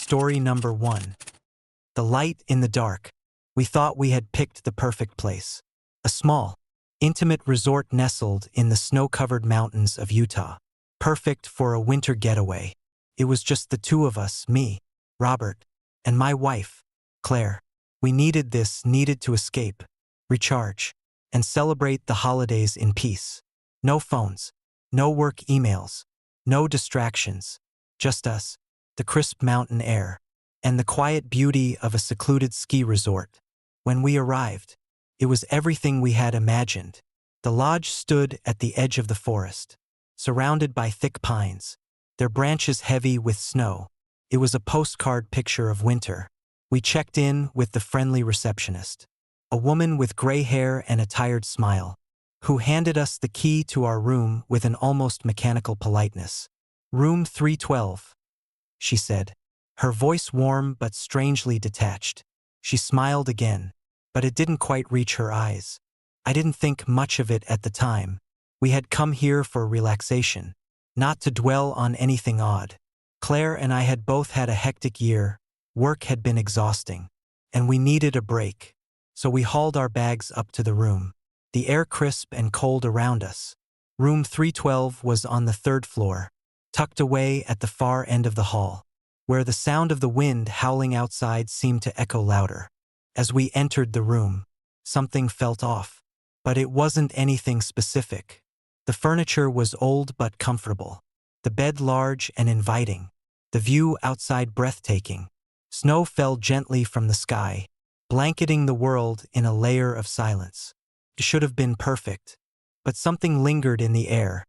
Story number 1. The light in the dark. We thought we had picked the perfect place. A small, intimate resort nestled in the snow-covered mountains of Utah. Perfect for a winter getaway. It was just the two of us, me, Robert, and my wife, Claire. We needed to escape, recharge, and celebrate the holidays in peace. No phones, no work emails, no distractions, just us, the crisp mountain air, and the quiet beauty of a secluded ski resort. When we arrived, it was everything we had imagined. The lodge stood at the edge of the forest, surrounded by thick pines, their branches heavy with snow. It was a postcard picture of winter. We checked in with the friendly receptionist, a woman with gray hair and a tired smile, who handed us the key to our room with an almost mechanical politeness. "Room 312, she said, her voice warm but strangely detached. She smiled again, but it didn't quite reach her eyes. I didn't think much of it at the time. We had come here for relaxation, not to dwell on anything odd. Claire and I had both had a hectic year, work had been exhausting, and we needed a break. So we hauled our bags up to the room, the air crisp and cold around us. Room 312 was on the 3rd floor, tucked away at the far end of the hall, where the sound of the wind howling outside seemed to echo louder. As we entered the room, something felt off, but it wasn't anything specific. The furniture was old but comfortable, the bed large and inviting, the view outside breathtaking. Snow fell gently from the sky, blanketing the world in a layer of silence. It should have been perfect, but something lingered in the air,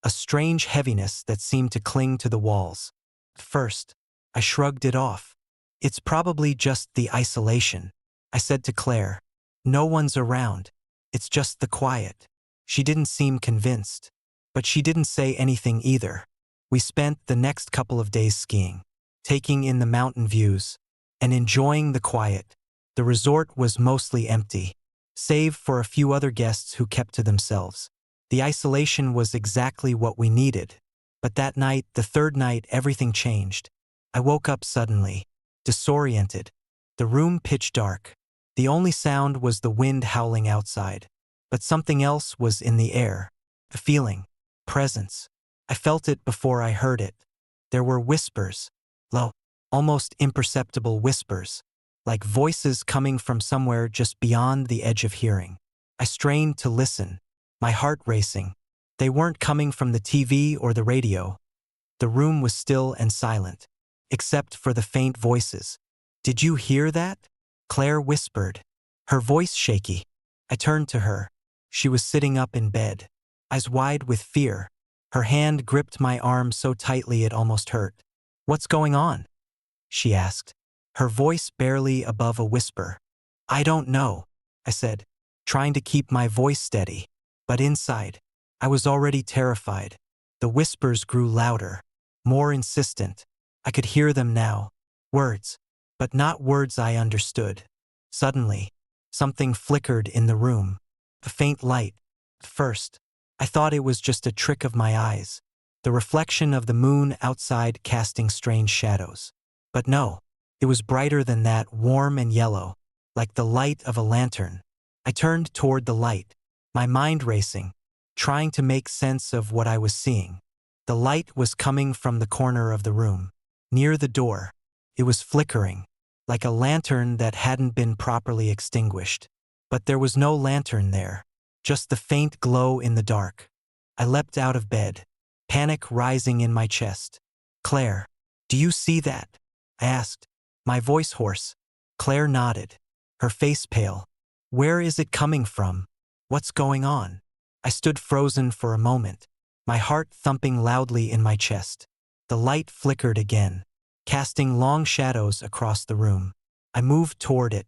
a strange heaviness that seemed to cling to the walls. At first, I shrugged it off. "It's probably just the isolation," I said to Claire. "No one's around. It's just the quiet." She didn't seem convinced, but she didn't say anything either. We spent the next couple of days skiing, taking in the mountain views, and enjoying the quiet. The resort was mostly empty, save for a few other guests who kept to themselves. The isolation was exactly what we needed. But that night, the 3rd night, everything changed. I woke up suddenly, disoriented, the room pitch dark. The only sound was the wind howling outside. But something else was in the air. A feeling. Presence. I felt it before I heard it. There were whispers. Low, almost imperceptible whispers, like voices coming from somewhere just beyond the edge of hearing. I strained to listen, my heart racing. They weren't coming from the TV or the radio. The room was still and silent, except for the faint voices. "Did you hear that?" Claire whispered, her voice shaky. I turned to her. She was sitting up in bed, eyes wide with fear. Her hand gripped my arm so tightly it almost hurt. "What's going on?" she asked, her voice barely above a whisper. "I don't know," I said, trying to keep my voice steady. But inside, I was already terrified. The whispers grew louder, more insistent. I could hear them now. Words, but not words I understood. Suddenly, something flickered in the room. A faint light. At first, I thought it was just a trick of my eyes, the reflection of the moon outside casting strange shadows. But no, it was brighter than that, warm and yellow, like the light of a lantern. I turned toward the light, my mind racing, trying to make sense of what I was seeing. The light was coming from the corner of the room, near the door. It was flickering, like a lantern that hadn't been properly extinguished. But there was no lantern there, just the faint glow in the dark. I leapt out of bed, panic rising in my chest. "Claire, do you see that?" I asked, my voice hoarse. Claire nodded, her face pale. "Where is it coming from? What's going on?" I stood frozen for a moment, my heart thumping loudly in my chest. The light flickered again, casting long shadows across the room. I moved toward it,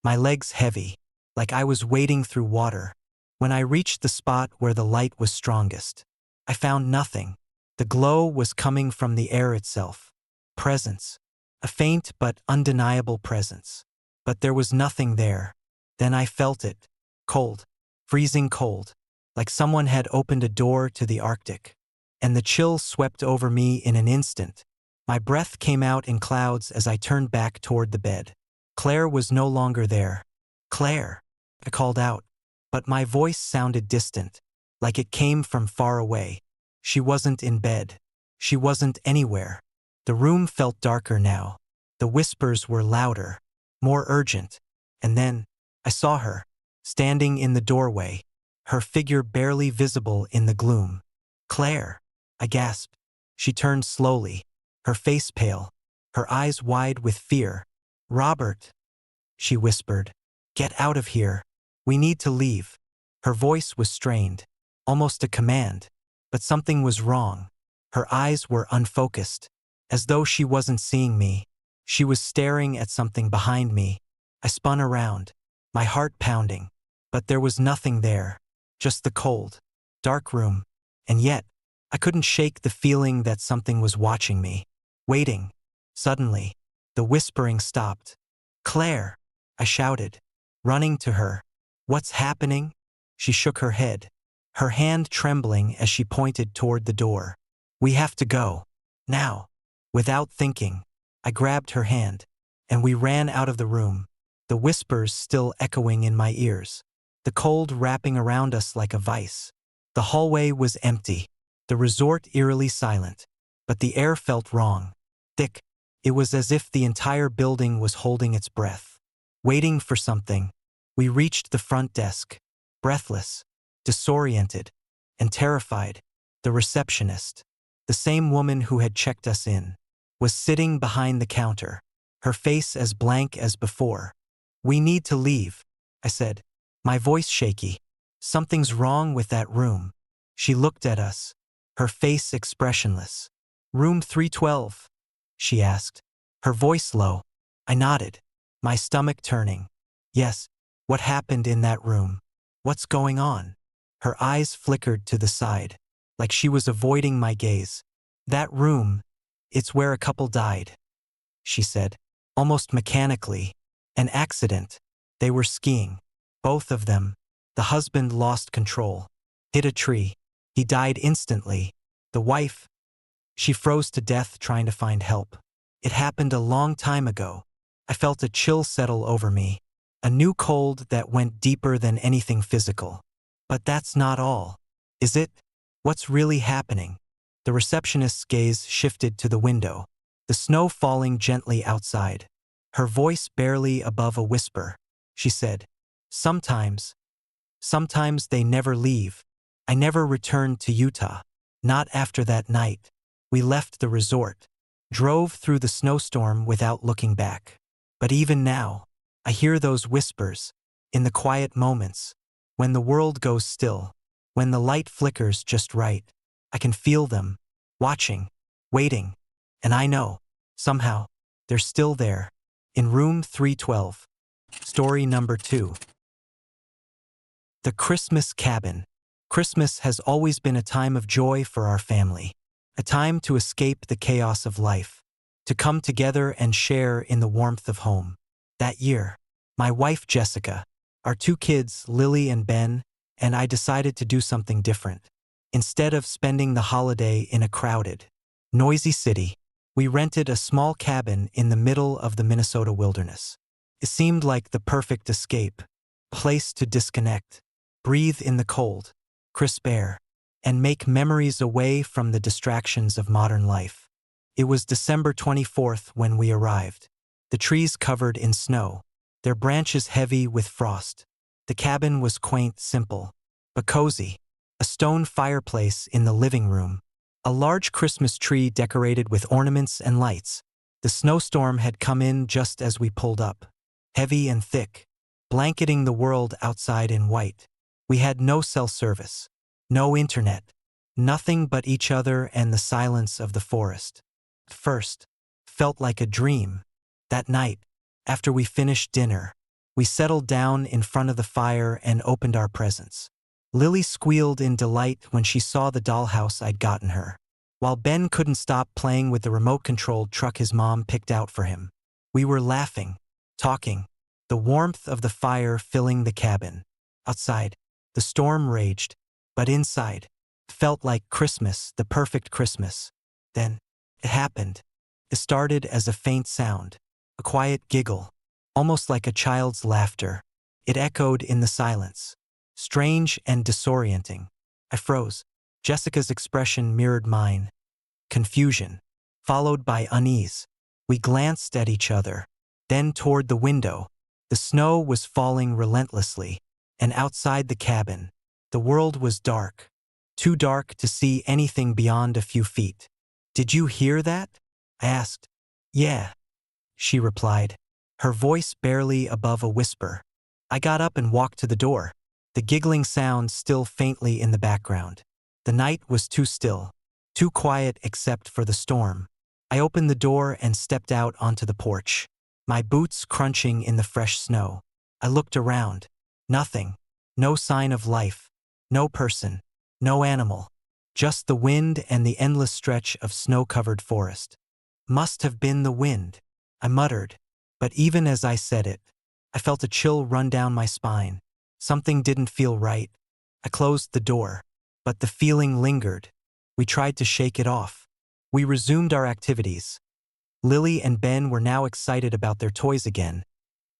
my legs heavy, like I was wading through water. When I reached the spot where the light was strongest, I found nothing. The glow was coming from the air itself. Presence. A faint but undeniable presence. But there was nothing there. Then I felt it. Cold. Freezing cold. Like someone had opened a door to the Arctic. And the chill swept over me in an instant. My breath came out in clouds as I turned back toward the bed. Claire was no longer there. Claire, I called out, but my voice sounded distant, like it came from far away. She wasn't in bed. She wasn't anywhere. The room felt darker now. The whispers were louder, more urgent. And then, I saw her, standing in the doorway, her figure barely visible in the gloom. Claire, I gasped. She turned slowly, her face pale, her eyes wide with fear. Robert, she whispered, get out of here. We need to leave. Her voice was strained, almost a command, but something was wrong. Her eyes were unfocused, as though she wasn't seeing me. She was staring at something behind me. I spun around, my heart pounding, but there was nothing there, just the cold, dark room, and yet, I couldn't shake the feeling that something was watching me, waiting. Suddenly, the whispering stopped. Claire, I shouted, running to her. What's happening? She shook her head, her hand trembling as she pointed toward the door. We have to go. Now. Without thinking, I grabbed her hand, and we ran out of the room, the whispers still echoing in my ears, the cold wrapping around us like a vice. The hallway was empty, the resort eerily silent, but the air felt wrong, thick. It was as if the entire building was holding its breath, waiting for something. We reached the front desk, breathless, disoriented, and terrified. The receptionist, the same woman who had checked us in, was sitting behind the counter, her face as blank as before. We need to leave, I said, my voice shaky. Something's wrong with that room. She looked at us, her face expressionless. Room 312, she asked, her voice low. I nodded, my stomach turning. Yes, what happened in that room? What's going on? Her eyes flickered to the side, like she was avoiding my gaze. That room, it's where a couple died, she said, almost mechanically. An accident. They were skiing. Both of them. The husband lost control, hit a tree. He died instantly. The wife, she froze to death trying to find help. It happened a long time ago. I felt a chill settle over me, a new cold that went deeper than anything physical. But that's not all, is it? What's really happening? The receptionist's gaze shifted to the window, the snow falling gently outside. Her voice barely above a whisper. She said, Sometimes they never leave. I never returned to Utah. Not after that night. We left the resort, drove through the snowstorm without looking back. But even now, I hear those whispers, in the quiet moments, when the world goes still, when the light flickers just right. I can feel them, watching, waiting, and I know, somehow, they're still there, in room 312. Story number 2. The Christmas Cabin. Christmas has always been a time of joy for our family, a time to escape the chaos of life, to come together and share in the warmth of home. That year, my wife Jessica, our 2 kids Lily and Ben, and I decided to do something different. Instead of spending the holiday in a crowded, noisy city, we rented a small cabin in the middle of the Minnesota wilderness. It seemed like the perfect escape, a place to disconnect, breathe in the cold, crisp air, and make memories away from the distractions of modern life. It was December 24th when we arrived, the trees covered in snow, their branches heavy with frost. The cabin was quaint, simple, but cozy. A stone fireplace in the living room, a large Christmas tree decorated with ornaments and lights. The snowstorm had come in just as we pulled up, heavy and thick, blanketing the world outside in white. We had no cell service, no internet, nothing but each other and the silence of the forest. At first, felt like a dream. That night, after we finished dinner, we settled down in front of the fire and opened our presents. Lily squealed in delight when she saw the dollhouse I'd gotten her, while Ben couldn't stop playing with the remote-controlled truck his mom picked out for him. We were laughing, talking, the warmth of the fire filling the cabin. Outside, the storm raged, but inside, it felt like Christmas, the perfect Christmas. Then, it happened. It started as a faint sound, a quiet giggle, almost like a child's laughter. It echoed in the silence, strange and disorienting. I froze. Jessica's expression mirrored mine. Confusion, followed by unease. We glanced at each other, then toward the window. The snow was falling relentlessly, and outside the cabin, the world was dark, too dark to see anything beyond a few feet. "Did you hear that?" I asked. "Yeah," she replied, her voice barely above a whisper. I got up and walked to the door, the giggling sound still faintly in the background. The night was too still, too quiet except for the storm. I opened the door and stepped out onto the porch, my boots crunching in the fresh snow. I looked around. Nothing. No sign of life. No person. No animal. Just the wind and the endless stretch of snow-covered forest. "Must have been the wind," I muttered. But even as I said it, I felt a chill run down my spine. Something didn't feel right. I closed the door, but the feeling lingered. We tried to shake it off. We resumed our activities. Lily and Ben were now excited about their toys again,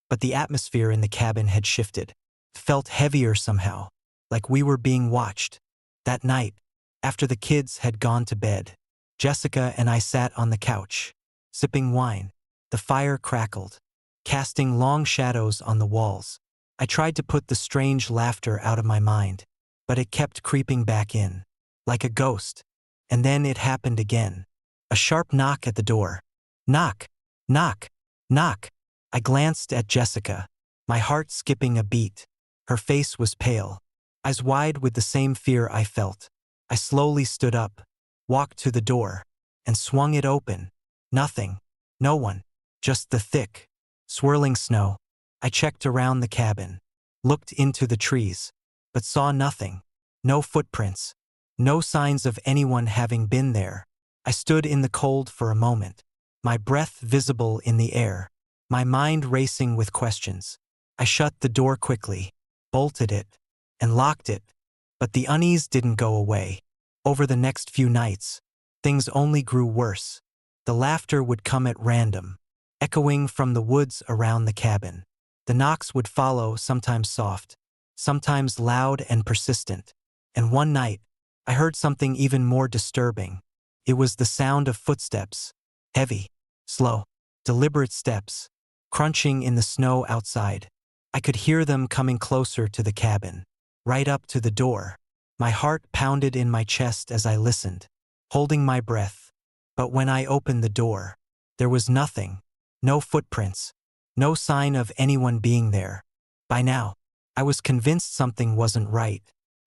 but the atmosphere in the cabin had shifted. It felt heavier somehow, like we were being watched. That night, after the kids had gone to bed, Jessica and I sat on the couch, sipping wine. The fire crackled, casting long shadows on the walls. I tried to put the strange laughter out of my mind, but it kept creeping back in, like a ghost. And then it happened again. A sharp knock at the door. Knock, knock, knock. I glanced at Jessica, my heart skipping a beat. Her face was pale, eyes wide with the same fear I felt. I slowly stood up, walked to the door, and swung it open. Nothing. No one. Just the thick, swirling snow. I checked around the cabin, looked into the trees, but saw nothing. No footprints. No signs of anyone having been there. I stood in the cold for a moment, my breath visible in the air, my mind racing with questions. I shut the door quickly, bolted it, and locked it, but the unease didn't go away. Over the next few nights, things only grew worse. The laughter would come at random, echoing from the woods around the cabin. The knocks would follow, sometimes soft, sometimes loud and persistent. And one night, I heard something even more disturbing. It was the sound of footsteps, heavy, slow, deliberate steps, crunching in the snow outside. I could hear them coming closer to the cabin, right up to the door. My heart pounded in my chest as I listened, holding my breath. But when I opened the door, there was nothing, no footprints, no sign of anyone being there. By now, I was convinced something wasn't right.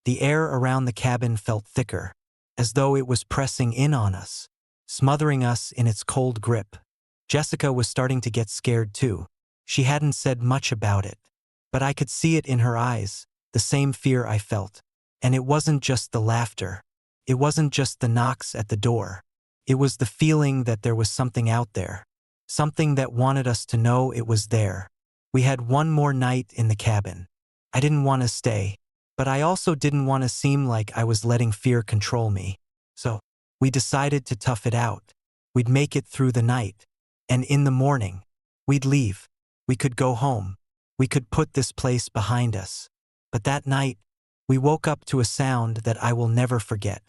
The air around the cabin felt thicker, as though it was pressing in on us, smothering us in its cold grip. Jessica was starting to get scared too. She hadn't said much about it, but I could see it in her eyes, the same fear I felt. And it wasn't just the laughter. It wasn't just the knocks at the door. It was the feeling that there was something out there, something that wanted us to know it was there. We had one more night in the cabin. I didn't want to stay, but I also didn't want to seem like I was letting fear control me. So, we decided to tough it out. We'd make it through the night. And in the morning, we'd leave. We could go home. We could put this place behind us. But that night, we woke up to a sound that I will never forget.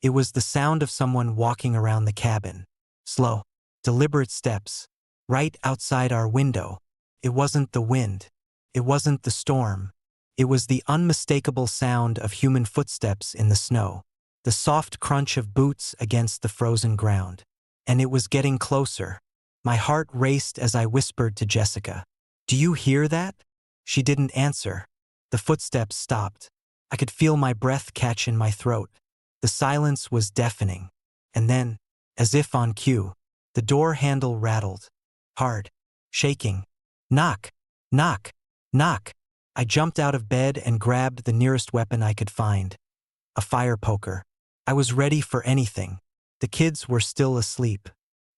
It was the sound of someone walking around the cabin. Slow, deliberate steps, right outside our window. It wasn't the wind. It wasn't the storm. It was the unmistakable sound of human footsteps in the snow, the soft crunch of boots against the frozen ground. And it was getting closer. My heart raced as I whispered to Jessica, "Do you hear that?" She didn't answer. The footsteps stopped. I could feel my breath catch in my throat. The silence was deafening. And then, as if on cue, the door handle rattled. Hard. Shaking. Knock. Knock. Knock. I jumped out of bed and grabbed the nearest weapon I could find. A fire poker. I was ready for anything. The kids were still asleep,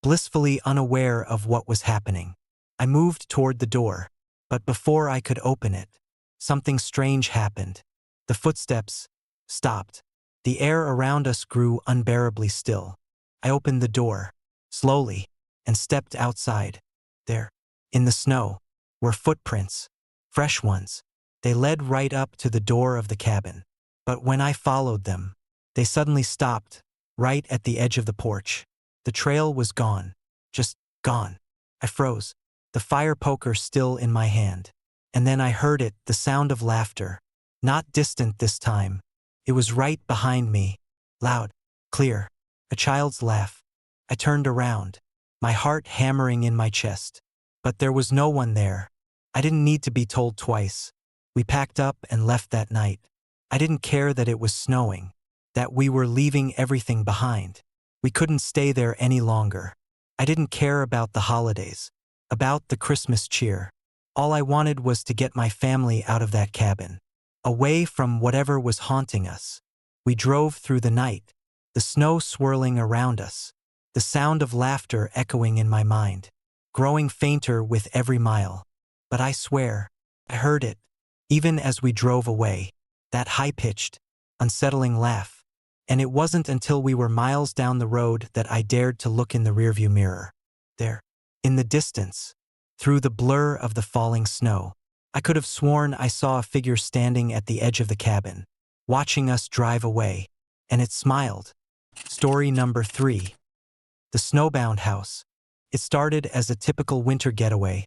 blissfully unaware of what was happening. I moved toward the door, but before I could open it, something strange happened. The footsteps stopped. The air around us grew unbearably still. I opened the door, slowly, and stepped outside. There, in the snow, were footprints, fresh ones. They led right up to the door of the cabin. But when I followed them, they suddenly stopped, right at the edge of the porch. The trail was gone. Just gone. I froze, the fire poker still in my hand. And then I heard it, the sound of laughter. Not distant this time. It was right behind me. Loud, clear. A child's laugh. I turned around, my heart hammering in my chest. But there was no one there. I didn't need to be told twice. We packed up and left that night. I didn't care that it was snowing, that we were leaving everything behind. We couldn't stay there any longer. I didn't care about the holidays, about the Christmas cheer. All I wanted was to get my family out of that cabin, away from whatever was haunting us. We drove through the night, the snow swirling around us, the sound of laughter echoing in my mind, growing fainter with every mile. But I swear, I heard it, even as we drove away, that high-pitched, unsettling laugh. And it wasn't until we were miles down the road that I dared to look in the rearview mirror. There, in the distance, through the blur of the falling snow, I could have sworn I saw a figure standing at the edge of the cabin, watching us drive away, and it smiled. Story number 3. The Snowbound House. It started as a typical winter getaway,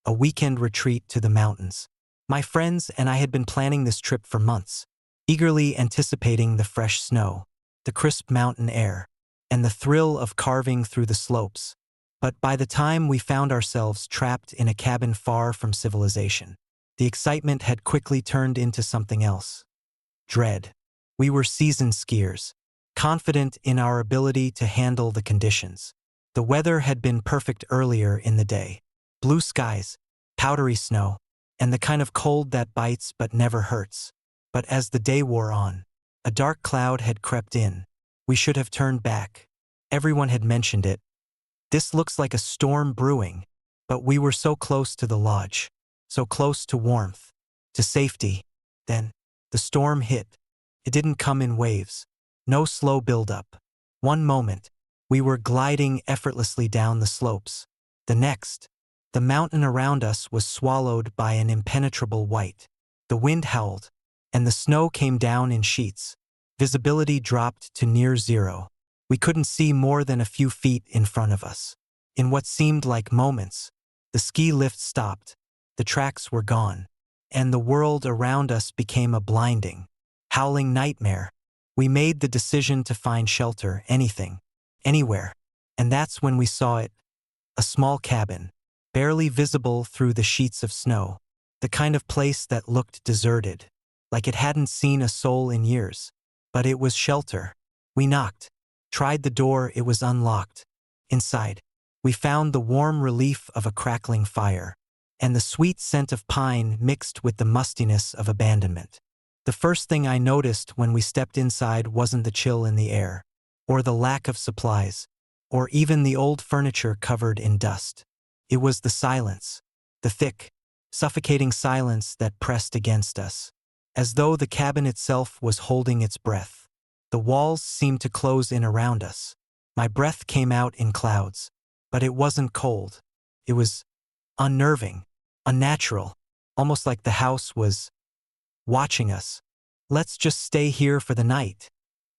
a weekend retreat to the mountains. My friends and I had been planning this trip for months, eagerly anticipating the fresh snow, the crisp mountain air, and the thrill of carving through the slopes. But by the time we found ourselves trapped in a cabin far from civilization, the excitement had quickly turned into something else. Dread. We were seasoned skiers, confident in our ability to handle the conditions. The weather had been perfect earlier in the day. Blue skies, powdery snow, and the kind of cold that bites but never hurts. But as the day wore on, a dark cloud had crept in. We should have turned back. Everyone had mentioned it. This looks like a storm brewing. But we were so close to the lodge, so close to warmth, to safety. Then, the storm hit. It didn't come in waves. No slow buildup. One moment, we were gliding effortlessly down the slopes. The next, the mountain around us was swallowed by an impenetrable white. The wind howled, and the snow came down in sheets. Visibility dropped to near zero. We couldn't see more than a few feet in front of us. In what seemed like moments, the ski lift stopped, the tracks were gone, and the world around us became a blinding, howling nightmare. We made the decision to find shelter, anything, anywhere. And that's when we saw it. A small cabin, barely visible through the sheets of snow. The kind of place that looked deserted, like it hadn't seen a soul in years. But it was shelter. We knocked, tried the door, it was unlocked. Inside, we found the warm relief of a crackling fire, and the sweet scent of pine mixed with the mustiness of abandonment. The first thing I noticed when we stepped inside wasn't the chill in the air, or the lack of supplies, or even the old furniture covered in dust. It was the silence, the thick, suffocating silence that pressed against us, as though the cabin itself was holding its breath. The walls seemed to close in around us. My breath came out in clouds, but it wasn't cold. It was unnerving, unnatural, almost like the house was watching us. "Let's just stay here for the night,"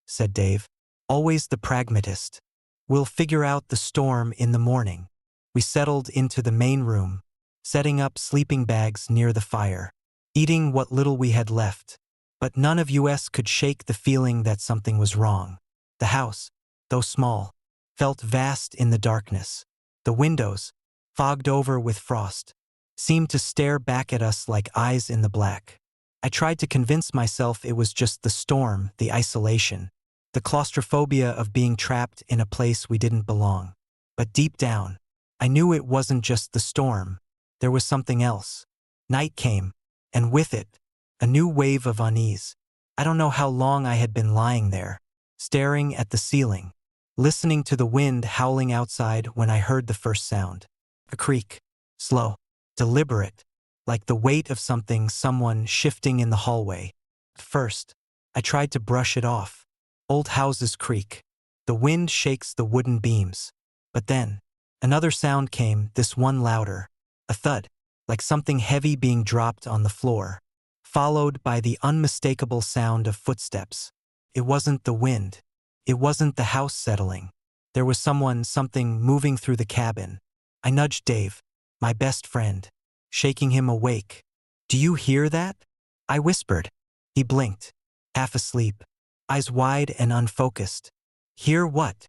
said Dave, always the pragmatist. "We'll figure out the storm in the morning." We settled into the main room, setting up sleeping bags near the fire, eating what little we had left. But none of us could shake the feeling that something was wrong. The house, though small, felt vast in the darkness. The windows, fogged over with frost, seemed to stare back at us like eyes in the black. I tried to convince myself it was just the storm, the isolation, the claustrophobia of being trapped in a place we didn't belong. But deep down, I knew it wasn't just the storm. There was something else. Night came, and with it, a new wave of unease. I don't know how long I had been lying there, staring at the ceiling, listening to the wind howling outside when I heard the first sound. A creak, slow, deliberate, like the weight of someone shifting in the hallway. At first, I tried to brush it off. Old houses creak. The wind shakes the wooden beams. But then, Another sound came, this one louder. A thud, like something heavy being dropped on the floor, followed by the unmistakable sound of footsteps. It wasn't the wind. It wasn't the house settling. There was something moving through the cabin. I nudged Dave, my best friend, shaking him awake. "Do you hear that?" I whispered. He blinked, half asleep, eyes wide and unfocused. "Hear what?"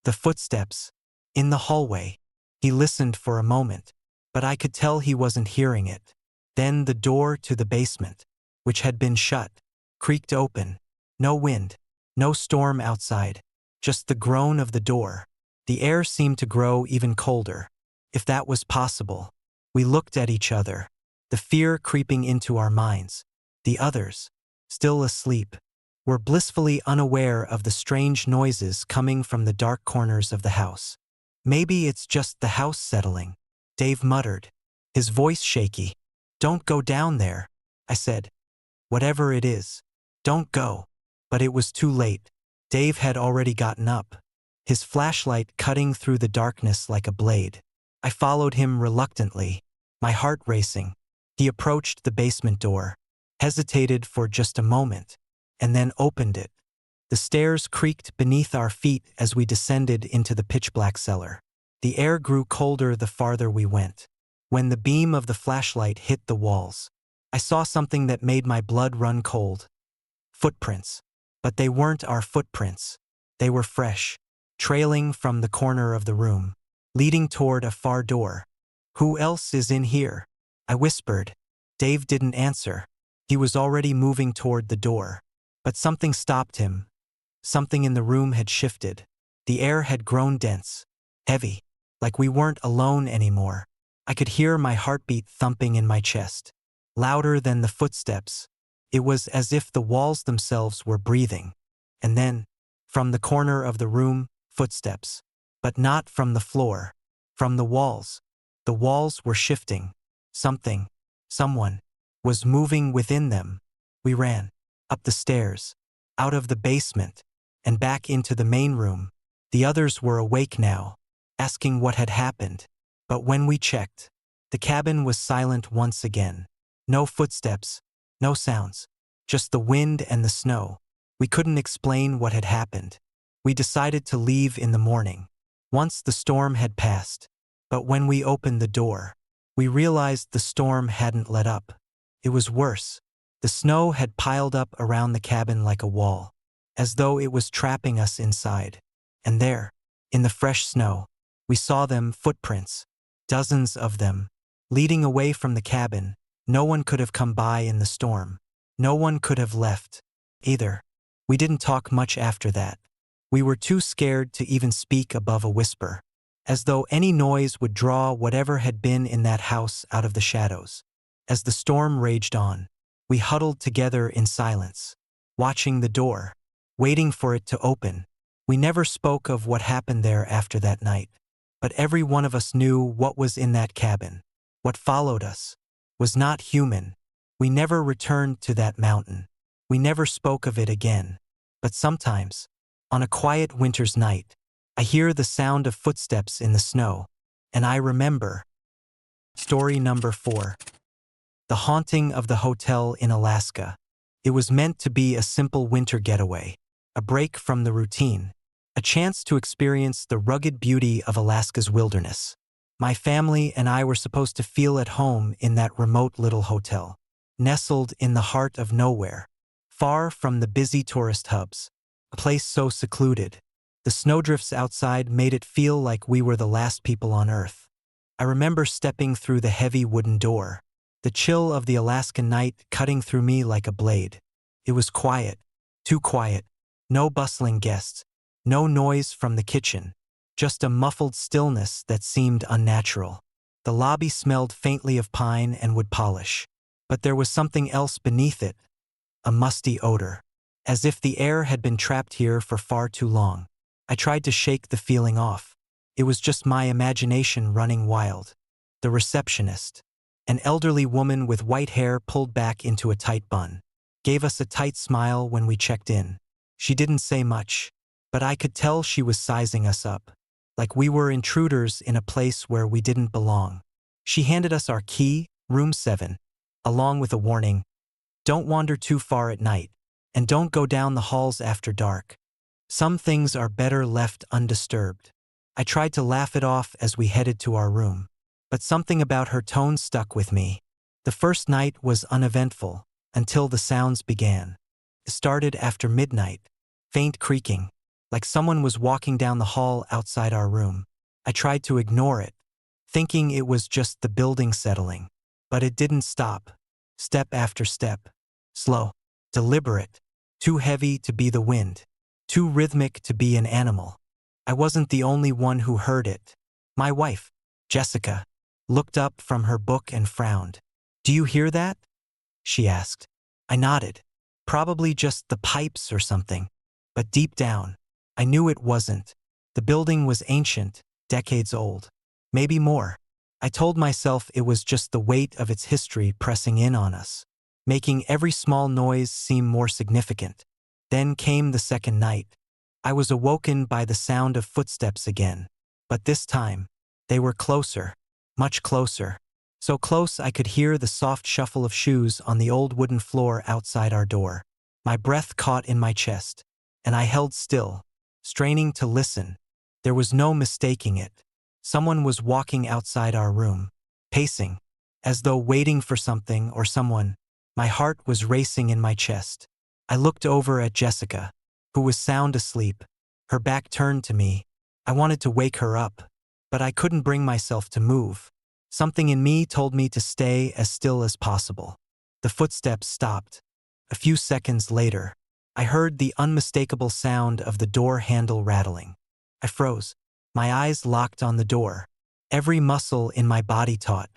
"The footsteps. In the hallway." He listened for a moment, but I could tell he wasn't hearing it. Then the door to the basement, which had been shut, creaked open. No wind, no storm outside, just the groan of the door. The air seemed to grow even colder. If that was possible. We looked at each other, the fear creeping into our minds. The others, still asleep, were blissfully unaware of the strange noises coming from the dark corners of the house. "Maybe it's just the house settling," Dave muttered, his voice shaky. "Don't go down there," I said. "Whatever it is, don't go." But it was too late. Dave had already gotten up, his flashlight cutting through the darkness like a blade. I followed him reluctantly, my heart racing. He approached the basement door, hesitated for just a moment, and then opened it. The stairs creaked beneath our feet as we descended into the pitch-black cellar. The air grew colder the farther we went. When the beam of the flashlight hit the walls, I saw something that made my blood run cold. Footprints. But they weren't our footprints. They were fresh, trailing from the corner of the room, leading toward a far door. "Who else is in here?" I whispered. Dave didn't answer. He was already moving toward the door. But something stopped him. Something in the room had shifted. The air had grown dense, heavy, like we weren't alone anymore. I could hear my heartbeat thumping in my chest, louder than the footsteps. It was as if the walls themselves were breathing. And then, from the corner of the room, footsteps. But not from the floor. From the walls. The walls were shifting. Someone, was moving within them. We ran, up the stairs, out of the basement, and back into the main room. The others were awake now, asking what had happened. But when we checked, the cabin was silent once again. No footsteps, no sounds, just the wind and the snow. We couldn't explain what had happened. We decided to leave in the morning, once the storm had passed. But when we opened the door, we realized the storm hadn't let up. It was worse. The snow had piled up around the cabin like a wall, as though it was trapping us inside. And there, in the fresh snow, we saw them, footprints, dozens of them, leading away from the cabin. No one could have come by in the storm. No one could have left, either. We didn't talk much after that. We were too scared to even speak above a whisper, as though any noise would draw whatever had been in that house out of the shadows. As the storm raged on, we huddled together in silence, watching the door, waiting for it to open. We never spoke of what happened there after that night, but every one of us knew what was in that cabin. What followed us was not human. We never returned to that mountain. We never spoke of it again. But sometimes, on a quiet winter's night, I hear the sound of footsteps in the snow, and I remember. Story number 4. The Haunting of the Hotel in Alaska. It was meant to be a simple winter getaway, a break from the routine, a chance to experience the rugged beauty of Alaska's wilderness. My family and I were supposed to feel at home in that remote little hotel, nestled in the heart of nowhere, far from the busy tourist hubs, a place so secluded. The snowdrifts outside made it feel like we were the last people on Earth. I remember stepping through the heavy wooden door, the chill of the Alaskan night cutting through me like a blade. It was quiet, too quiet, no bustling guests, no noise from the kitchen, just a muffled stillness that seemed unnatural. The lobby smelled faintly of pine and wood polish, but there was something else beneath it, a musty odor, as if the air had been trapped here for far too long. I tried to shake the feeling off. It was just my imagination running wild. The receptionist, an elderly woman with white hair pulled back into a tight bun, gave us a tight smile when we checked in. She didn't say much, but I could tell she was sizing us up. like we were intruders in a place where we didn't belong. She handed us our key, room 7, along with a warning: don't wander too far at night, and don't go down the halls after dark. Some things are better left undisturbed. I tried to laugh it off as we headed to our room, but something about her tone stuck with me. The first night was uneventful, until the sounds began. It started after midnight, faint creaking, like someone was walking down the hall outside our room. I tried to ignore it, thinking it was just the building settling. But it didn't stop. Step after step. Slow, deliberate, too heavy to be the wind, too rhythmic to be an animal. I wasn't the only one who heard it. My wife, Jessica, looked up from her book and frowned. "Do you hear that?" she asked. I nodded. Probably just the pipes or something. But deep down, I knew it wasn't. The building was ancient, decades old. Maybe more. I told myself it was just the weight of its history pressing in on us, making every small noise seem more significant. Then came the second night. I was awoken by the sound of footsteps again. But this time, they were closer, much closer. So close I could hear the soft shuffle of shoes on the old wooden floor outside our door. My breath caught in my chest, and I held still, straining to listen. There was no mistaking it. Someone was walking outside our room, pacing, as though waiting for something or someone. My heart was racing in my chest. I looked over at Jessica, who was sound asleep, her back turned to me. I wanted to wake her up, but I couldn't bring myself to move. Something in me told me to stay as still as possible. The footsteps stopped. A few seconds later, I heard the unmistakable sound of the door handle rattling. I froze. My eyes locked on the door. Every muscle in my body taut.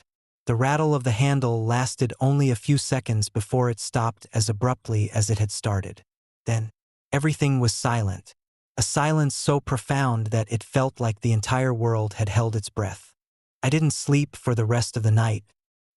The rattle of the handle lasted only a few seconds before it stopped as abruptly as it had started. Then, everything was silent. A silence so profound that it felt like the entire world had held its breath. I didn't sleep for the rest of the night.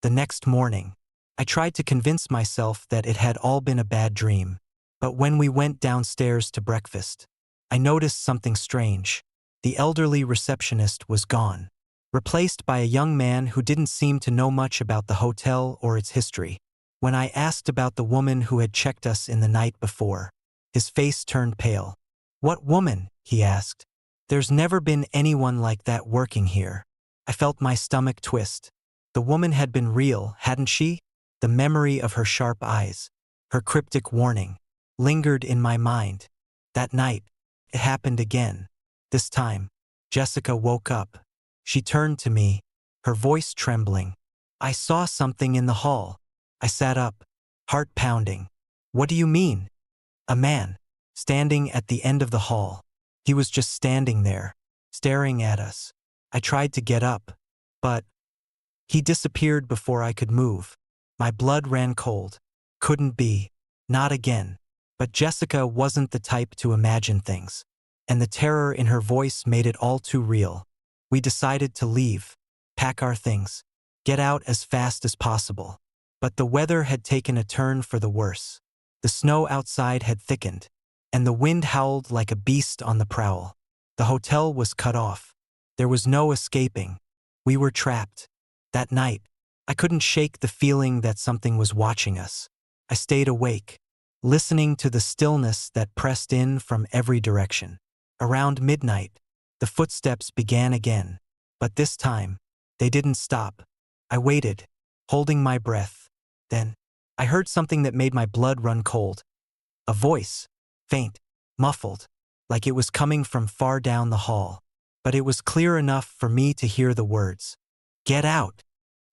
The next morning, I tried to convince myself that it had all been a bad dream. But when we went downstairs to breakfast, I noticed something strange. The elderly receptionist was gone, replaced by a young man who didn't seem to know much about the hotel or its history. When I asked about the woman who had checked us in the night before, his face turned pale. "What woman?" he asked. "There's never been anyone like that working here." I felt my stomach twist. The woman had been real, hadn't she? The memory of her sharp eyes, her cryptic warning, lingered in my mind. That night, it happened again. This time, Jessica woke up. She turned to me, her voice trembling. "I saw something in the hall." I sat up, heart pounding. "What do you mean?" "A man, standing at the end of the hall. He was just standing there, staring at us." I tried to get up, but he disappeared before I could move. My blood ran cold. Couldn't be. Not again. But Jessica wasn't the type to imagine things, and the terror in her voice made it all too real. We decided to leave, pack our things, get out as fast as possible. But the weather had taken a turn for the worse. The snow outside had thickened, and the wind howled like a beast on the prowl. The hotel was cut off. There was no escaping. We were trapped. That night, I couldn't shake the feeling that something was watching us. I stayed awake, listening to the stillness that pressed in from every direction. Around midnight, the footsteps began again, but this time, they didn't stop. I waited, holding my breath. Then, I heard something that made my blood run cold. A voice, faint, muffled, like it was coming from far down the hall. But it was clear enough for me to hear the words. "Get out!"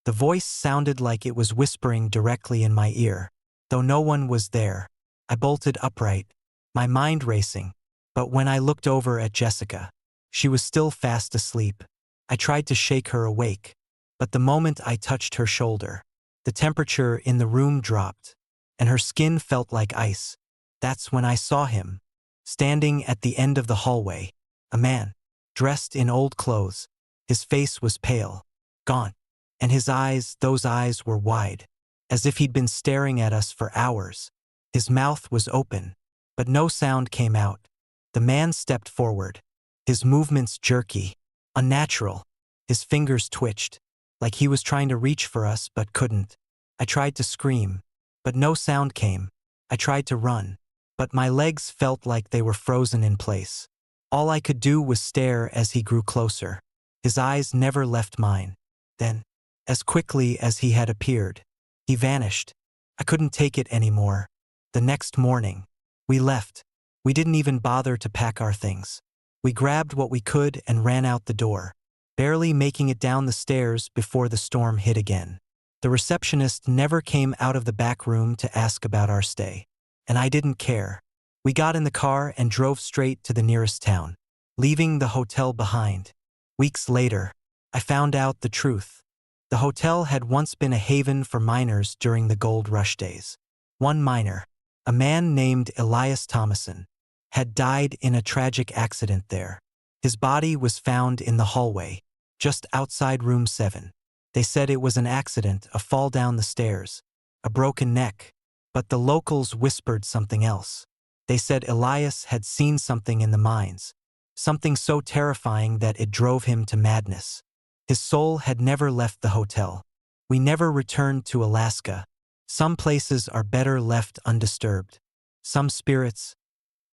The voice sounded like it was whispering directly in my ear. Though no one was there, I bolted upright, my mind racing. But when I looked over at Jessica, she was still fast asleep. I tried to shake her awake, but the moment I touched her shoulder, the temperature in the room dropped, and her skin felt like ice. That's when I saw him, standing at the end of the hallway, a man, dressed in old clothes. His face was pale, gaunt, and his eyes, those eyes were wide, as if he'd been staring at us for hours. His mouth was open, but no sound came out. The man stepped forward, his movements jerky, unnatural. His fingers twitched, like he was trying to reach for us but couldn't. I tried to scream, but no sound came. I tried to run, but my legs felt like they were frozen in place. All I could do was stare as he grew closer. His eyes never left mine. Then, as quickly as he had appeared, he vanished. I couldn't take it anymore. The next morning, we left. We didn't even bother to pack our things. We grabbed what we could and ran out the door, barely making it down the stairs before the storm hit again. The receptionist never came out of the back room to ask about our stay, and I didn't care. We got in the car and drove straight to the nearest town, leaving the hotel behind. Weeks later, I found out the truth. The hotel had once been a haven for miners during the gold rush days. One miner, a man named Elias Thomason, had died in a tragic accident there. His body was found in the hallway, just outside room 7. They said it was an accident, a fall down the stairs, a broken neck, but the locals whispered something else. They said Elias had seen something in the mines, something so terrifying that it drove him to madness. His soul had never left the hotel. We never returned to Alaska. Some places are better left undisturbed. Some spirits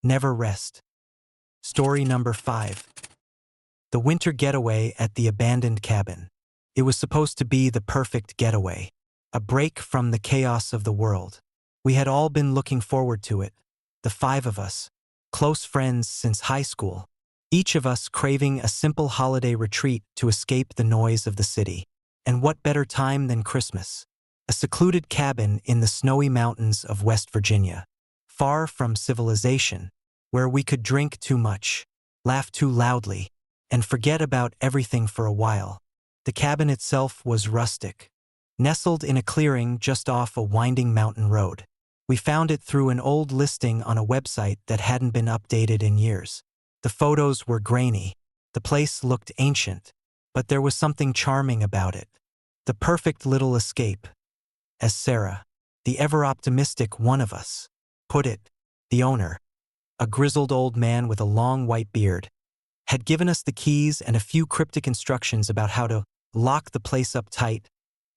never rest. Story number 5. The winter getaway at the abandoned cabin. It was supposed to be the perfect getaway, a break from the chaos of the world. We had all been looking forward to it, the 5 of us, close friends since high school, each of us craving a simple holiday retreat to escape the noise of the city. And what better time than Christmas? A secluded cabin in the snowy mountains of West Virginia, far from civilization, where we could drink too much, laugh too loudly, and forget about everything for a while. The cabin itself was rustic, nestled in a clearing just off a winding mountain road. We found it through an old listing on a website that hadn't been updated in years. The photos were grainy. The place looked ancient, but there was something charming about it. The perfect little escape. As Sarah, the ever-optimistic one of us, put it, the owner, a grizzled old man with a long white beard, had given us the keys and a few cryptic instructions about how to lock the place up tight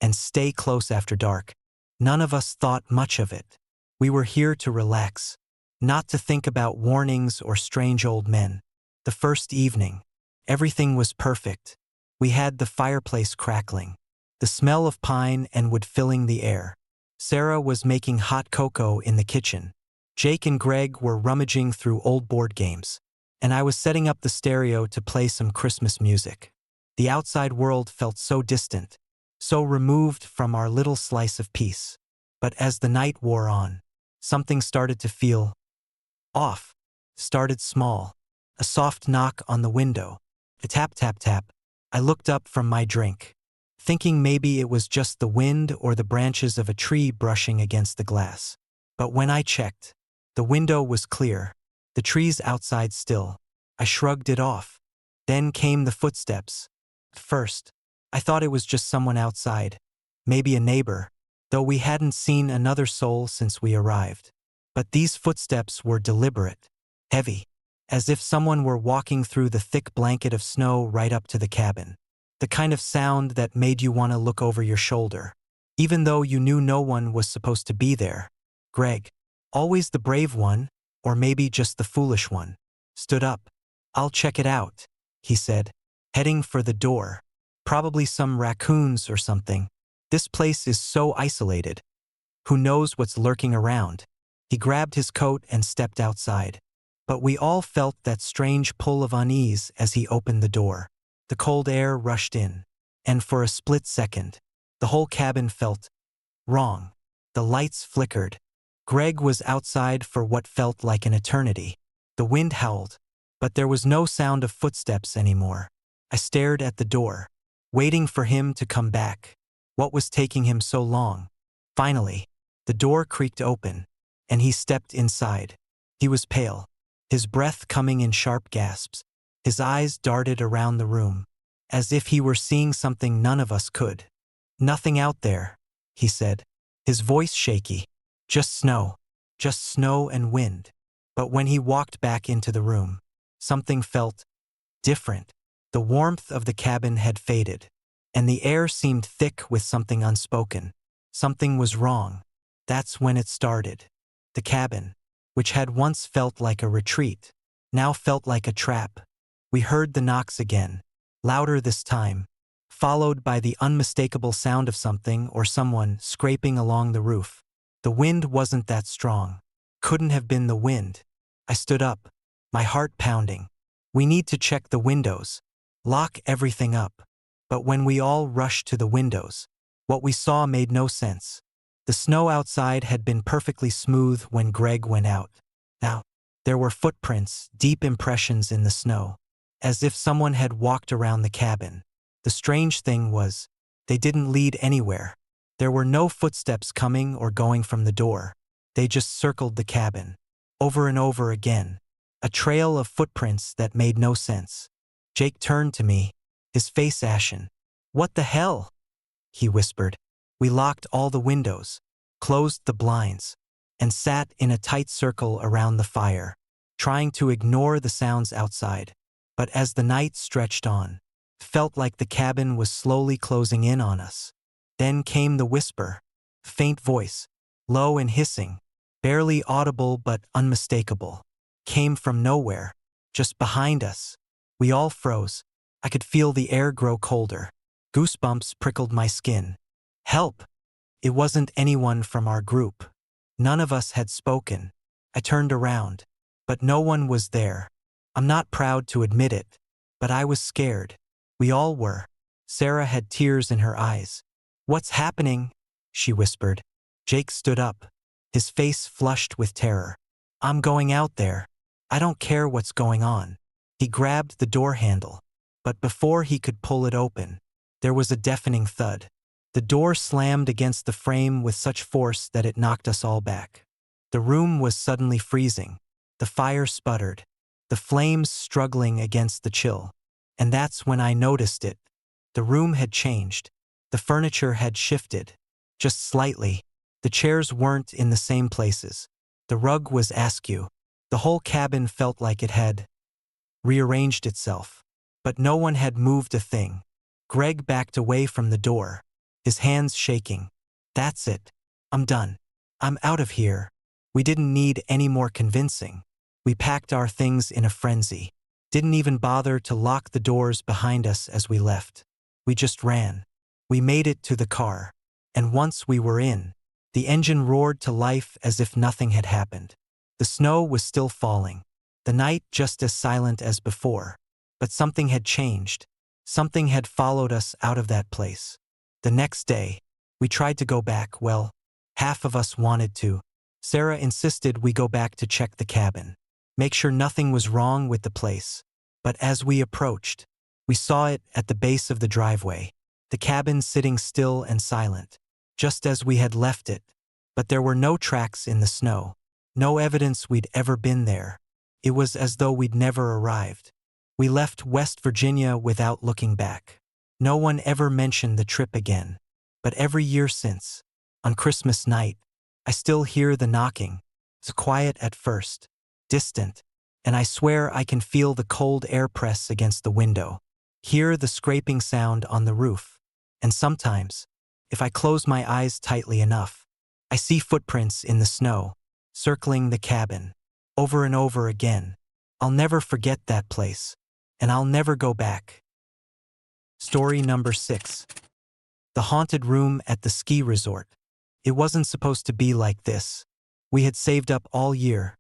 and stay close after dark. None of us thought much of it. We were here to relax, not to think about warnings or strange old men. The first evening, everything was perfect. We had the fireplace crackling, the smell of pine and wood filling the air. Sarah was making hot cocoa in the kitchen. Jake and Greg were rummaging through old board games, and I was setting up the stereo to play some Christmas music. The outside world felt so distant, so removed from our little slice of peace. But as the night wore on, something started to feel off. Started small. A soft knock on the window. A tap, tap, tap. I looked up from my drink, thinking maybe it was just the wind or the branches of a tree brushing against the glass. But when I checked, the window was clear, the trees outside still. I shrugged it off. Then came the footsteps. First, I thought it was just someone outside, maybe a neighbor, though we hadn't seen another soul since we arrived. But these footsteps were deliberate, heavy, as if someone were walking through the thick blanket of snow right up to the cabin. The kind of sound that made you want to look over your shoulder, even though you knew no one was supposed to be there. Greg, always the brave one, or maybe just the foolish one, stood up. "I'll check it out," he said, heading for the door. "Probably some raccoons or something. This place is so isolated. Who knows what's lurking around?" He grabbed his coat and stepped outside. But we all felt that strange pull of unease as he opened the door. The cold air rushed in, and for a split second, the whole cabin felt wrong. The lights flickered. Greg was outside for what felt like an eternity. The wind howled, but there was no sound of footsteps anymore. I stared at the door, waiting for him to come back. What was taking him so long? Finally, the door creaked open, and he stepped inside. He was pale, his breath coming in sharp gasps. His eyes darted around the room, as if he were seeing something none of us could. "Nothing out there," he said, his voice shaky. Just snow and wind." But when he walked back into the room, something felt different. The warmth of the cabin had faded, and the air seemed thick with something unspoken. Something was wrong. That's when it started. The cabin, which had once felt like a retreat, now felt like a trap. We heard the knocks again, louder this time, followed by the unmistakable sound of something or someone scraping along the roof. The wind wasn't that strong. Couldn't have been the wind. I stood up, my heart pounding. We need to check the windows, lock everything up. But when we all rushed to the windows, what we saw made no sense. The snow outside had been perfectly smooth when Greg went out. Now, there were footprints, deep impressions in the snow, as if someone had walked around the cabin. The strange thing was, they didn't lead anywhere. There were no footsteps coming or going from the door. They just circled the cabin, over and over again, a trail of footprints that made no sense. Jake turned to me, his face ashen. "What the hell?" he whispered. We locked all the windows, closed the blinds, and sat in a tight circle around the fire, trying to ignore the sounds outside. But as the night stretched on, it felt like the cabin was slowly closing in on us. Then came the whisper, faint voice, low and hissing, barely audible but unmistakable. Came from nowhere, just behind us. We all froze. I could feel the air grow colder. Goosebumps prickled my skin. Help! It wasn't anyone from our group. None of us had spoken. I turned around, but no one was there. I'm not proud to admit it, but I was scared. We all were. Sarah had tears in her eyes. "What's happening?" she whispered. Jake stood up, his face flushed with terror. "I'm going out there. I don't care what's going on." He grabbed the door handle, but before he could pull it open, there was a deafening thud. The door slammed against the frame with such force that it knocked us all back. The room was suddenly freezing. The fire sputtered, the flames struggling against the chill. And that's when I noticed it. The room had changed. The furniture had shifted, just slightly. The chairs weren't in the same places. The rug was askew. The whole cabin felt like it had rearranged itself. But no one had moved a thing. Greg backed away from the door, his hands shaking. "That's it. I'm done. I'm out of here." We didn't need any more convincing. We packed our things in a frenzy. Didn't even bother to lock the doors behind us as we left. We just ran. We made it to the car. And once we were in, the engine roared to life as if nothing had happened. The snow was still falling. The night just as silent as before. But something had changed. Something had followed us out of that place. The next day, we tried to go back. Well, half of us wanted to. Sarah insisted we go back to check the cabin, make sure nothing was wrong with the place. But as we approached, we saw it at the base of the driveway, the cabin sitting still and silent, just as we had left it. But there were no tracks in the snow, no evidence we'd ever been there. It was as though we'd never arrived. We left West Virginia without looking back. No one ever mentioned the trip again. But every year since, on Christmas night, I still hear the knocking. It's quiet at first, distant, and I swear I can feel the cold air press against the window, hear the scraping sound on the roof. And sometimes, if I close my eyes tightly enough, I see footprints in the snow, circling the cabin, over and over again. I'll never forget that place, and I'll never go back. Story number 6. The haunted room at the ski resort. It wasn't supposed to be like this. We had saved up all year,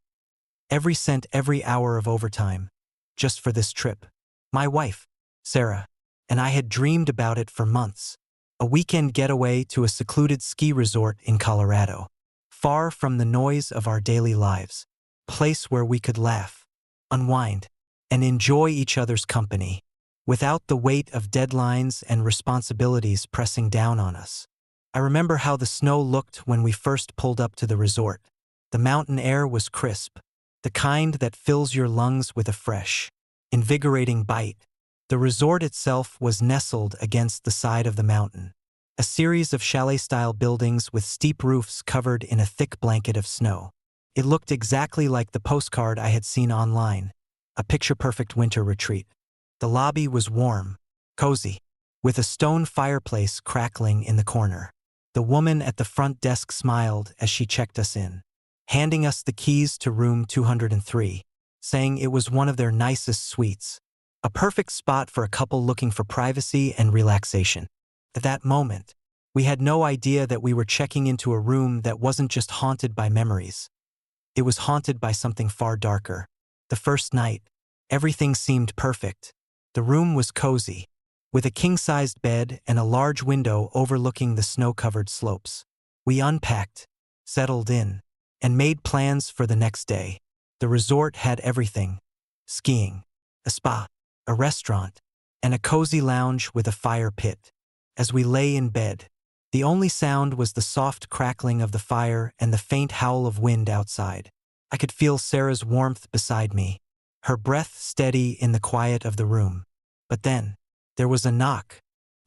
every cent, every hour of overtime, just for this trip. My wife, Sarah, and I had dreamed about it for months. A weekend getaway to a secluded ski resort in Colorado, far from the noise of our daily lives. A place where we could laugh, unwind, and enjoy each other's company, without the weight of deadlines and responsibilities pressing down on us. I remember how the snow looked when we first pulled up to the resort. The mountain air was crisp, the kind that fills your lungs with a fresh, invigorating bite. The resort itself was nestled against the side of the mountain, a series of chalet-style buildings with steep roofs covered in a thick blanket of snow. It looked exactly like the postcard I had seen online, a picture-perfect winter retreat. The lobby was warm, cozy, with a stone fireplace crackling in the corner. The woman at the front desk smiled as she checked us in, handing us the keys to room 203, saying it was one of their nicest suites, a perfect spot for a couple looking for privacy and relaxation. At that moment, we had no idea that we were checking into a room that wasn't just haunted by memories. It was haunted by something far darker. The first night, everything seemed perfect. The room was cozy, with a king-sized bed and a large window overlooking the snow-covered slopes. We unpacked, settled in, and made plans for the next day. The resort had everything: skiing, a spa, a restaurant, and a cozy lounge with a fire pit. As we lay in bed, the only sound was the soft crackling of the fire and the faint howl of wind outside. I could feel Sarah's warmth beside me, her breath steady in the quiet of the room. But then, there was a knock,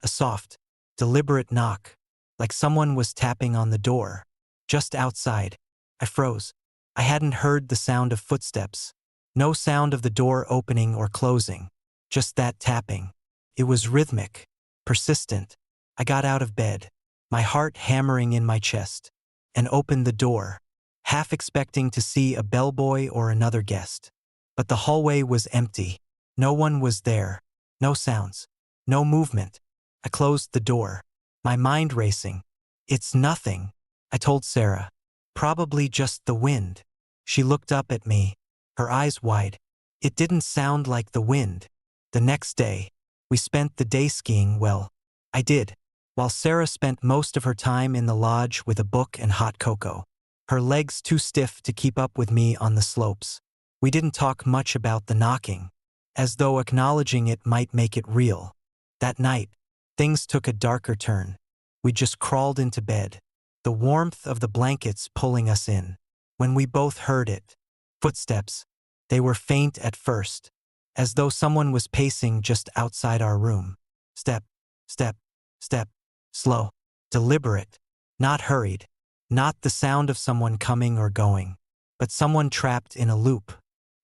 a soft, deliberate knock, like someone was tapping on the door. Just outside, I froze. I hadn't heard the sound of footsteps. No sound of the door opening or closing. Just that tapping. It was rhythmic, persistent. I got out of bed, my heart hammering in my chest, and opened the door, half expecting to see a bellboy or another guest. But the hallway was empty. No one was there. No sounds. No movement. I closed the door, my mind racing. "It's nothing," I told Sarah. "Probably just the wind." She looked up at me, her eyes wide. It didn't sound like the wind. The next day, we spent the day skiing. Well, I did, while Sarah spent most of her time in the lodge with a book and hot cocoa, her legs too stiff to keep up with me on the slopes. We didn't talk much about the knocking, as though acknowledging it might make it real. That night, things took a darker turn. We just crawled into bed, the warmth of the blankets pulling us in, when we both heard it. Footsteps. They were faint at first, as though someone was pacing just outside our room. Step, step, step. Slow, deliberate, not hurried. Not the sound of someone coming or going, but someone trapped in a loop.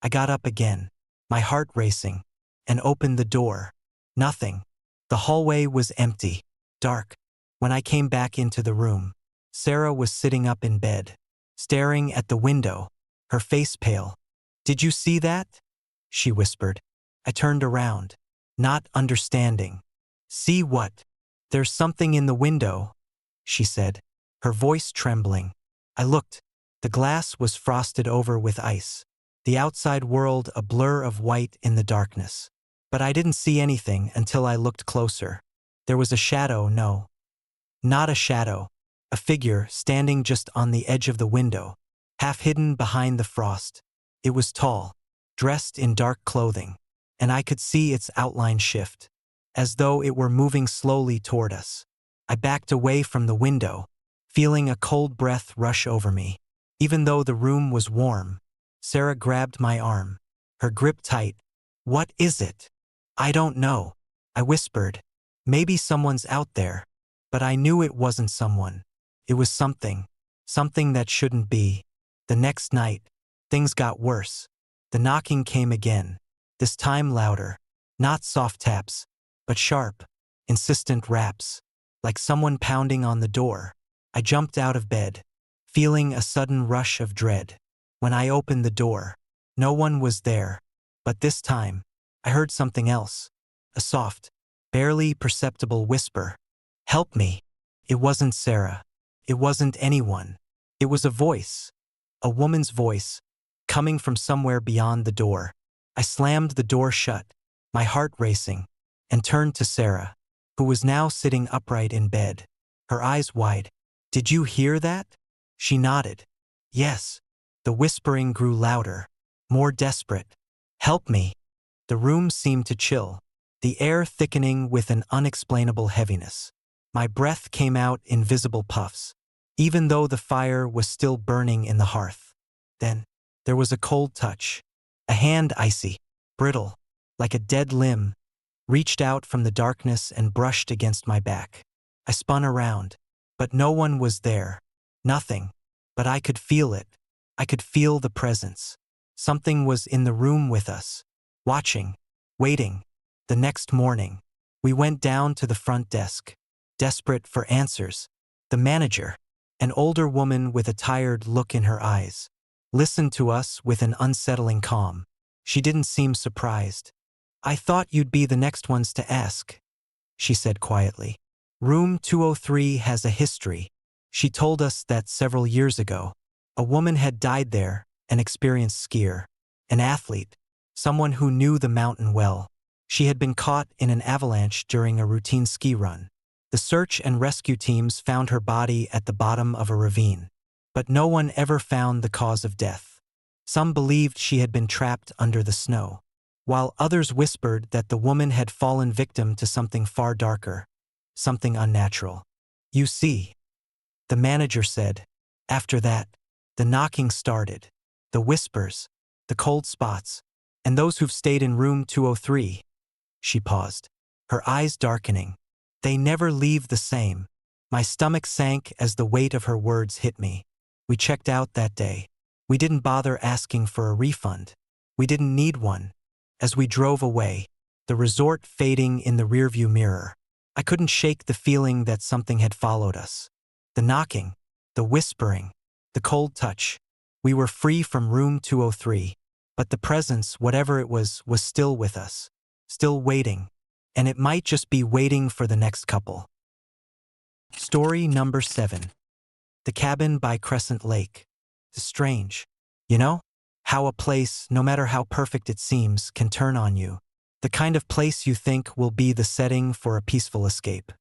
I got up again, my heart racing, and opened the door. Nothing. The hallway was empty, dark. When I came back into the room, Sarah was sitting up in bed, staring at the window, her face pale. "Did you see that?" she whispered. I turned around, not understanding. "See what?" "There's something in the window," she said, her voice trembling. I looked. The glass was frosted over with ice, the outside world a blur of white in the darkness. But I didn't see anything until I looked closer. There was a shadow. No, not a shadow. A figure standing just on the edge of the window, half hidden behind the frost. It was tall, dressed in dark clothing, and I could see its outline shift, as though it were moving slowly toward us. I backed away from the window, feeling a cold breath rush over me. Even though the room was warm, Sarah grabbed my arm, her grip tight. "What is it?" "I don't know," I whispered. "Maybe someone's out there." But I knew it wasn't someone. It was something that shouldn't be. The next night, things got worse. The knocking came again, this time louder. Not soft taps, but sharp, insistent raps, like someone pounding on the door. I jumped out of bed, feeling a sudden rush of dread. When I opened the door, no one was there. But this time, I heard something else. A soft, barely perceptible whisper. "Help me." It wasn't Sarah. It wasn't anyone. It was a voice. A woman's voice, coming from somewhere beyond the door. I slammed the door shut, my heart racing, and turned to Sarah, who was now sitting upright in bed, her eyes wide. "Did you hear that?" She nodded. "Yes." The whispering grew louder, more desperate. "Help me." The room seemed to chill, the air thickening with an unexplainable heaviness. My breath came out in visible puffs, even though the fire was still burning in the hearth. Then, there was a cold touch. A hand, icy, brittle, like a dead limb, reached out from the darkness and brushed against my back. I spun around, but no one was there. Nothing. But I could feel it. I could feel the presence. Something was in the room with us, watching, waiting. The next morning, we went down to the front desk, desperate for answers. The manager, an older woman with a tired look in her eyes, listened to us with an unsettling calm. She didn't seem surprised. "I thought you'd be the next ones to ask," she said quietly. "Room 203 has a history." She told us that several years ago, a woman had died there, an experienced skier, an athlete, someone who knew the mountain well. She had been caught in an avalanche during a routine ski run. The search and rescue teams found her body at the bottom of a ravine, but no one ever found the cause of death. Some believed she had been trapped under the snow, while others whispered that the woman had fallen victim to something far darker, something unnatural. "You see," the manager said. "After that, the knocking started, the whispers, the cold spots, and those who've stayed in room 203. She paused, her eyes darkening. "They never leave the same." My stomach sank as the weight of her words hit me. We checked out that day. We didn't bother asking for a refund. We didn't need one. As we drove away, the resort fading in the rearview mirror, I couldn't shake the feeling that something had followed us. The knocking, the whispering, the cold touch. We were free from room 203, but the presence, whatever it was still with us, still waiting, and it might just be waiting for the next couple. Story number 7. The Cabin by Crescent Lake. Strange, you know? How a place, no matter how perfect it seems, can turn on you. The kind of place you think will be the setting for a peaceful escape,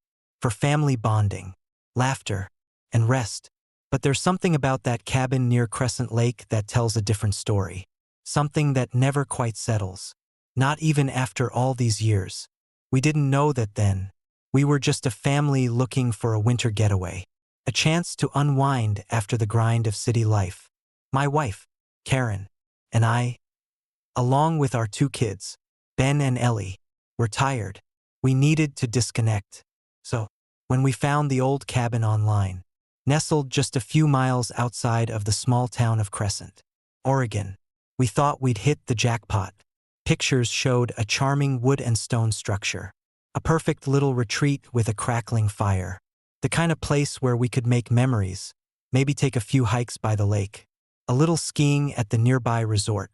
for family bonding, laughter, and rest. But there's something about that cabin near Crescent Lake that tells a different story. Something that never quite settles. Not even after all these years. We didn't know that then. We were just a family looking for a winter getaway. A chance to unwind after the grind of city life. My wife, Karen, and I, along with our 2 kids, Ben and Ellie, were tired. We needed to disconnect. So, when we found the old cabin online, nestled just a few miles outside of the small town of Crescent, Oregon, we thought we'd hit the jackpot. Pictures showed a charming wood and stone structure, a perfect little retreat with a crackling fire, the kind of place where we could make memories, maybe take a few hikes by the lake, a little skiing at the nearby resort.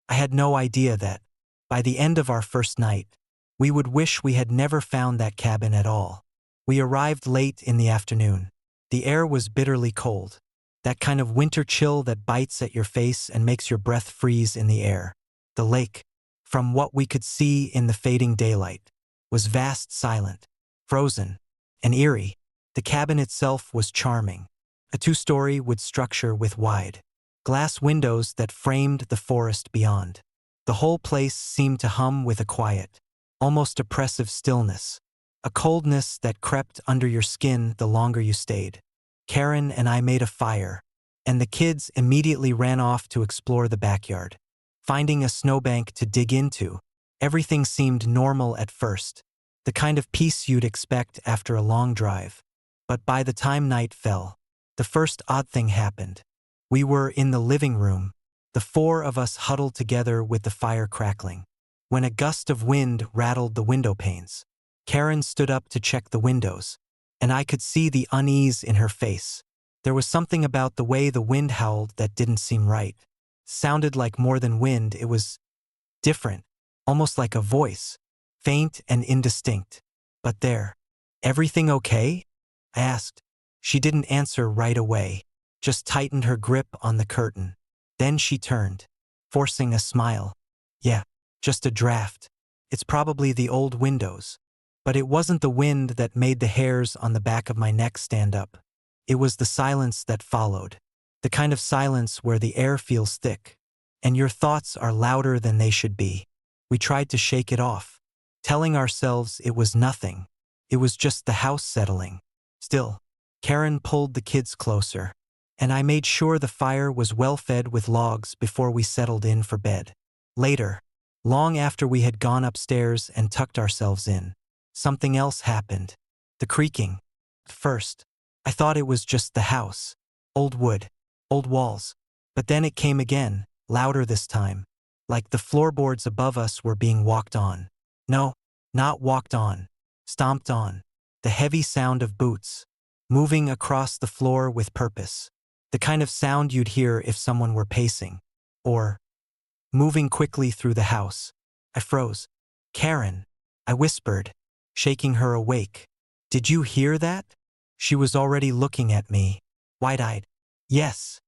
I had no idea that, by the end of our first night, we would wish we had never found that cabin at all. We arrived late in the afternoon. The air was bitterly cold, that kind of winter chill that bites at your face and makes your breath freeze in the air. The lake, from what we could see in the fading daylight, was vast, silent, frozen, and eerie. The cabin itself was charming, a 2-story wood structure with wide, glass windows that framed the forest beyond. The whole place seemed to hum with a quiet, almost oppressive stillness, a coldness that crept under your skin the longer you stayed. Karen and I made a fire, and the kids immediately ran off to explore the backyard. Finding a snowbank to dig into, everything seemed normal at first, the kind of peace you'd expect after a long drive. But by the time night fell, the first odd thing happened. We were in the living room, the 4 of us huddled together with the fire crackling, when a gust of wind rattled the window panes. Karen stood up to check the windows, and I could see the unease in her face. There was something about the way the wind howled that didn't seem right. Sounded like more than wind, it was different, almost like a voice, faint and indistinct. But there. "Everything okay?" I asked. She didn't answer right away, just tightened her grip on the curtain. Then she turned, forcing a smile. "Yeah, just a draft. It's probably the old windows." But it wasn't the wind that made the hairs on the back of my neck stand up. It was the silence that followed. The kind of silence where the air feels thick, and your thoughts are louder than they should be. We tried to shake it off, telling ourselves it was nothing. It was just the house settling. Still, Karen pulled the kids closer, and I made sure the fire was well fed with logs before we settled in for bed. Later, long after we had gone upstairs and tucked ourselves in, something else happened. The creaking. At first, I thought it was just the house. Old wood, old walls. But then it came again, louder this time, like the floorboards above us were being walked on. No, Not walked on, stomped on. The heavy sound of boots, moving across the floor with purpose. The kind of sound you'd hear if someone were pacing, or moving quickly through the house. I froze. Karen, I whispered, shaking her awake. Did you hear that? She was already looking at me, wide-eyed. Yes,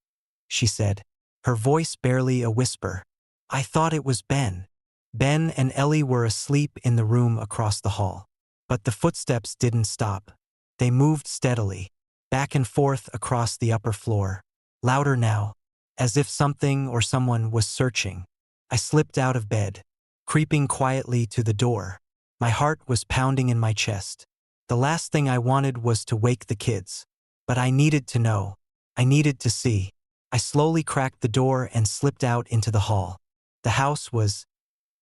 she said, her voice barely a whisper. I thought it was Ben. Ben and Ellie were asleep in the room across the hall. But the footsteps didn't stop. They moved steadily, back and forth across the upper floor, louder now, as if something or someone was searching. I slipped out of bed, creeping quietly to the door. My heart was pounding in my chest. The last thing I wanted was to wake the kids. But I needed to know. I needed to see. I slowly cracked the door and slipped out into the hall. The house was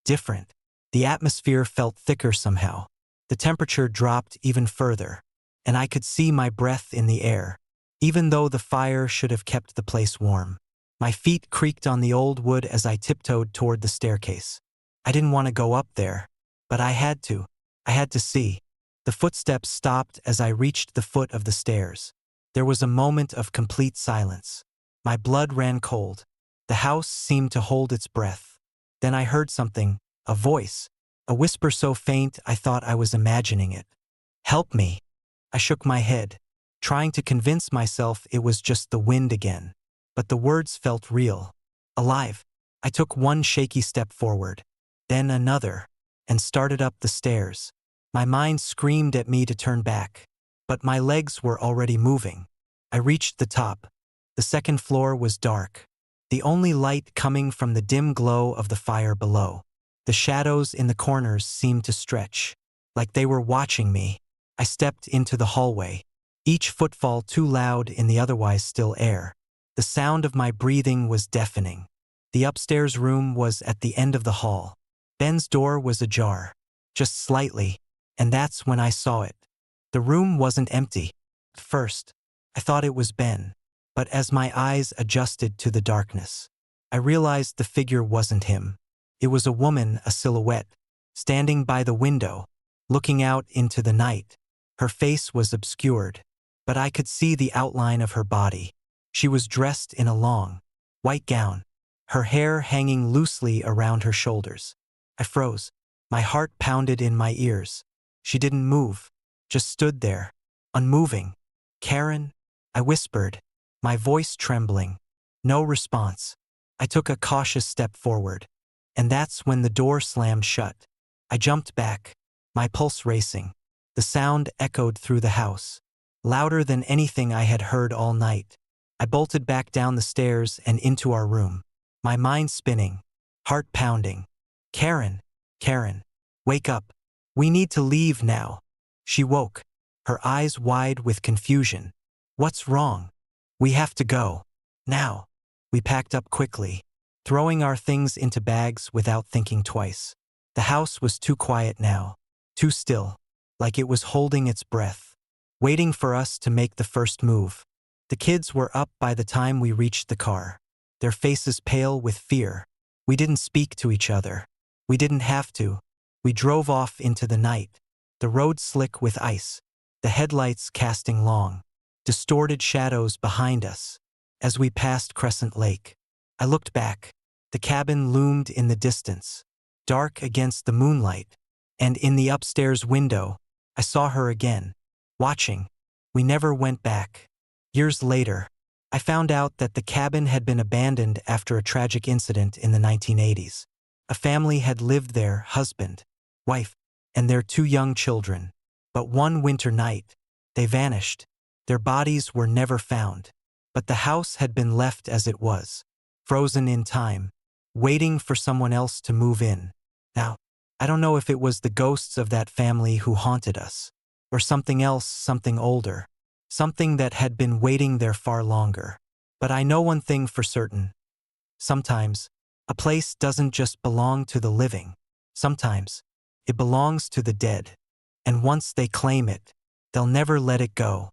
different. The atmosphere felt thicker somehow. The temperature dropped even further, and I could see my breath in the air, even though the fire should have kept the place warm. My feet creaked on the old wood as I tiptoed toward the staircase. I didn't want to go up there, but I had to. I had to see. The footsteps stopped as I reached the foot of the stairs. There was a moment of complete silence. My blood ran cold. The house seemed to hold its breath. Then I heard something, a voice. A whisper so faint I thought I was imagining it. Help me. I shook my head, trying to convince myself it was just the wind again. But the words felt real, alive. I took one shaky step forward, then another, and started up the stairs. My mind screamed at me to turn back, but my legs were already moving. I reached the top. The second floor was dark, the only light coming from the dim glow of the fire below. The shadows in the corners seemed to stretch, like they were watching me. I stepped into the hallway, each footfall too loud in the otherwise still air. The sound of my breathing was deafening. The upstairs room was at the end of the hall. Ben's door was ajar, just slightly, and that's when I saw it. The room wasn't empty. At first, I thought it was Ben, but as my eyes adjusted to the darkness, I realized the figure wasn't him. It was a woman, a silhouette, standing by the window, looking out into the night. Her face was obscured, but I could see the outline of her body. She was dressed in a long, white gown, her hair hanging loosely around her shoulders. I froze. My heart pounded in my ears. She didn't move, just stood there, unmoving. Karen? I whispered, my voice trembling. No response. I took a cautious step forward. And that's when the door slammed shut. I jumped back, my pulse racing. The sound echoed through the house, louder than anything I had heard all night. I bolted back down the stairs and into our room, my mind spinning, heart pounding. Karen, Karen, wake up. We need to leave now. She woke, her eyes wide with confusion. What's wrong? We have to go. Now. We packed up quickly, throwing our things into bags without thinking twice. The house was too quiet now, too still, like it was holding its breath, waiting for us to make the first move. The kids were up by the time we reached the car, their faces pale with fear. We didn't speak to each other. We didn't have to. We drove off into the night, the road slick with ice, the headlights casting long, distorted shadows behind us. As we passed Crescent Lake, I looked back. The cabin loomed in the distance, dark against the moonlight, and in the upstairs window, I saw her again, watching. We never went back. Years later, I found out that the cabin had been abandoned after a tragic incident in the 1980s. A family had lived there, husband, wife, and their 2 young children. But one winter night, they vanished. Their bodies were never found. But the house had been left as it was, frozen in time, waiting for someone else to move in. Now, I don't know if it was the ghosts of that family who haunted us, or something else, something older, something that had been waiting there far longer. But I know one thing for certain. Sometimes, a place doesn't just belong to the living. Sometimes, it belongs to the dead. And once they claim it, they'll never let it go.